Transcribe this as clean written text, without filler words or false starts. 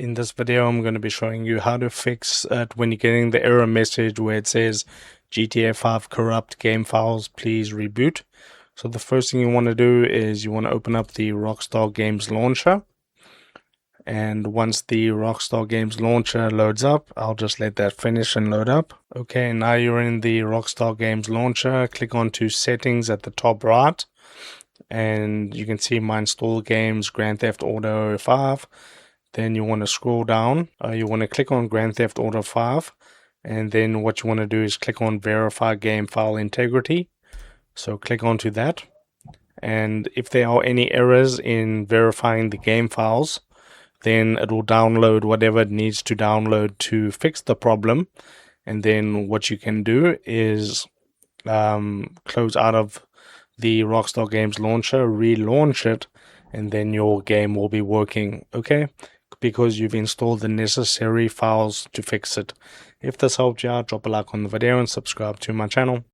In this video, I'm going to be showing you how to fix it when you're getting the error message where it says GTA 5 corrupt game files, please reboot. So the first thing you want to do is you want to open up the Rockstar Games launcher. And once the Rockstar Games launcher loads up, I'll just let that finish and load up. Okay, now you're in the Rockstar Games launcher. Click onto settings at the top right. And you can see my installed games, Grand Theft Auto 5. Then you want to scroll down. You want to click on Grand Theft Auto 5. And then what you want to do is click on Verify Game File Integrity. So click onto that. And if there are any errors in verifying the game files, then it will download whatever it needs to download to fix the problem. And then what you can do is close out of the Rockstar Games launcher, relaunch it, and then your game will be working, okay? Because you've installed the necessary files to fix it. If this helped you out, drop a like on the video and subscribe to my channel.